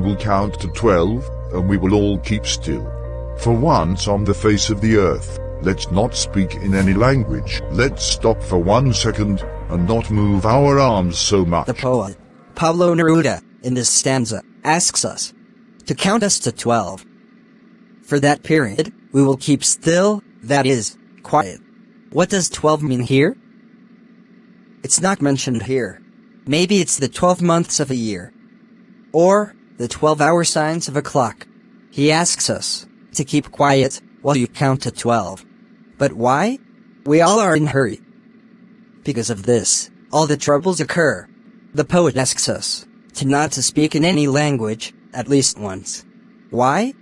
will count to 12, and we will all keep still. For once on the face of the earth, let's not speak in any language. Let's stop for 1 second, and not move our arms so much. The poet, Pablo Neruda, in this stanza, asks us to count us to 12. For that period, we will keep still, that is, quiet. What does 12 mean here? It's not mentioned here. Maybe it's the 12 months of a year. Or the 12-hour signs of a clock. He asks us to keep quiet while you count to 12. But why? We all are in a hurry. Because of this, all the troubles occur. The poet asks us to not to speak in any language, at least once. Why?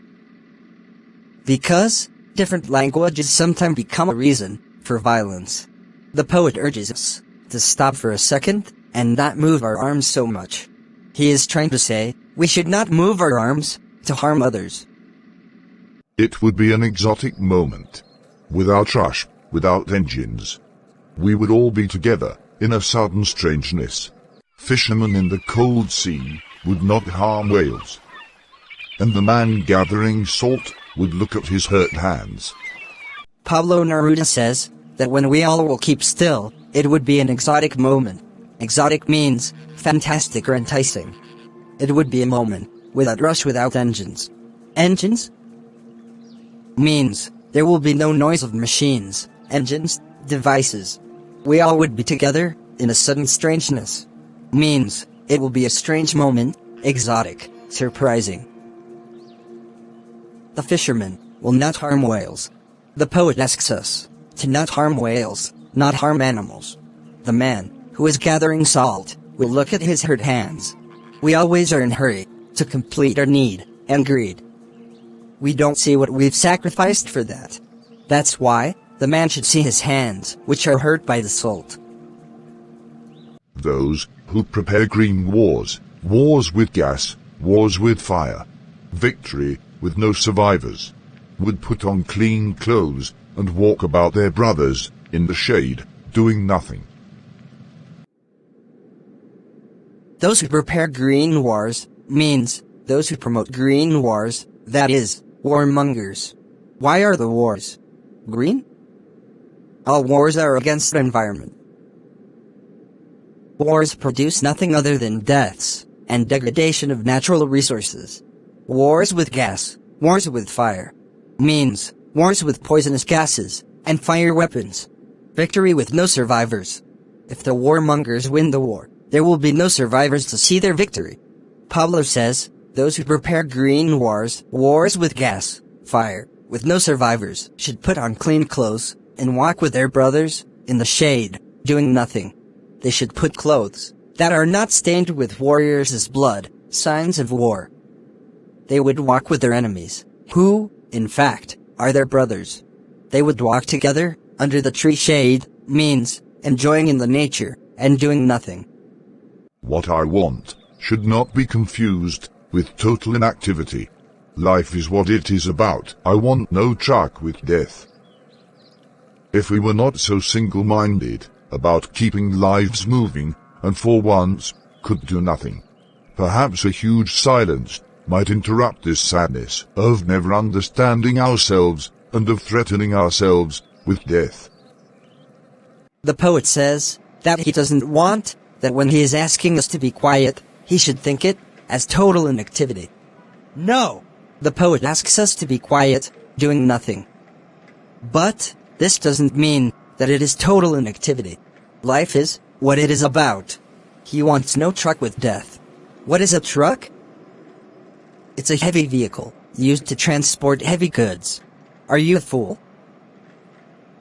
Because different languages sometimes become a reason for violence. The poet urges us to stop for a second and not move our arms so much. He is trying to say we should not move our arms to harm others. It would be an exotic moment. Without rush, without engines. We would all be together, in a sudden strangeness. Fishermen in the cold sea would not harm whales. And the man gathering salt would look at his hurt hands. Pablo Neruda says that when we all will keep still, it would be an exotic moment. Exotic means fantastic or enticing. It would be a moment without rush, without engines. Engines means there will be no noise of machines, engines, devices. We all would be together in a sudden strangeness. Means it will be a strange moment, exotic, surprising. The fisherman will not harm whales. The poet asks us to not harm whales, not harm animals. The man who is gathering salt will look at his hurt hands. We always are in a hurry to complete our need and greed. We don't see what we've sacrificed for that. That's why the man should see his hands, which are hurt by the salt. Those who prepare green wars, wars with gas, wars with fire, victory with no survivors, would put on clean clothes and walk about their brothers in the shade, doing nothing. Those who prepare green wars means those who promote green wars, that is, warmongers. Why are the wars green? All wars are against the environment. Wars produce nothing other than deaths and degradation of natural resources. Wars with gas, wars with fire, means wars with poisonous gases and fire weapons. Victory with no survivors. If the warmongers win the war, there will be no survivors to see their victory. Pablo says, those who prepare green wars, wars with gas, fire, with no survivors, should put on clean clothes and walk with their brothers in the shade, doing nothing. They should put clothes that are not stained with warriors' blood, signs of war. They would walk with their enemies, who, in fact, are their brothers. They would walk together under the tree shade, means enjoying in the nature and doing nothing. What I want should not be confused with total inactivity. Life is what it is about. I want no truck with death. If we were not so single-minded about keeping lives moving, and for once could do nothing, perhaps a huge silence might interrupt this sadness of never understanding ourselves and of threatening ourselves with death. The poet says that he doesn't want that when he is asking us to be quiet, he should think it as total inactivity. No! The poet asks us to be quiet, doing nothing. But this doesn't mean that it is total inactivity. Life is what it is about. He wants no truck with death. What is a truck? It's a heavy vehicle, used to transport heavy goods. Are you a fool?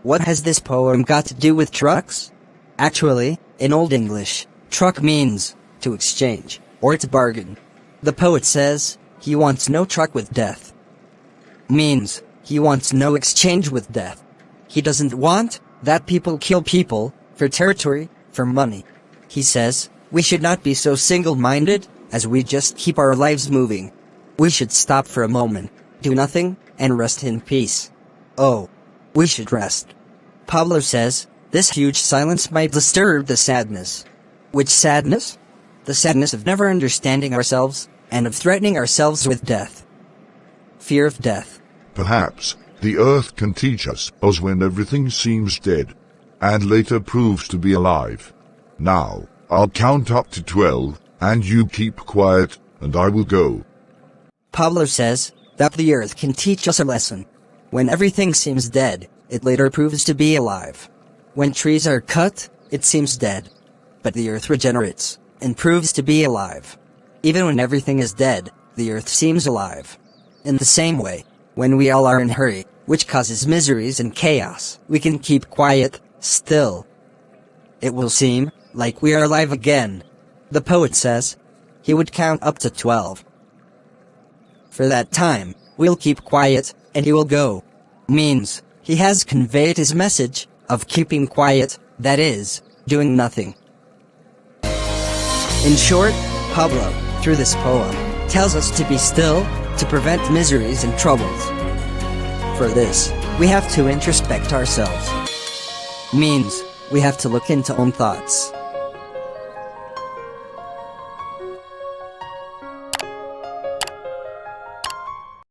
What has this poem got to do with trucks? Actually, in Old English, truck means to exchange, or to bargain. The poet says he wants no truck with death. Means he wants no exchange with death. He doesn't want that people kill people for territory, for money. He says we should not be so single-minded as we just keep our lives moving. We should stop for a moment, do nothing, and rest in peace. Oh, we should rest. Pablo says this huge silence might disturb the sadness. Which sadness? The sadness of never understanding ourselves and of threatening ourselves with death. Fear of death. Perhaps the earth can teach us when everything seems dead, and later proves to be alive. Now, I'll count up to 12, and you keep quiet, and I will go. Pablo says that the earth can teach us a lesson. When everything seems dead, it later proves to be alive. When trees are cut, it seems dead. But the earth regenerates and proves to be alive. Even when everything is dead, the earth seems alive. In the same way, when we all are in hurry, which causes miseries and chaos, we can keep quiet, still. It will seem like we are alive again. The poet says he would count up to 12. For that time, we'll keep quiet, and he will go. Means, he has conveyed his message of keeping quiet, that is, doing nothing. In short, Pablo, through this poem, tells us to be still, to prevent miseries and troubles. For this, we have to introspect ourselves. Means, we have to look into own thoughts.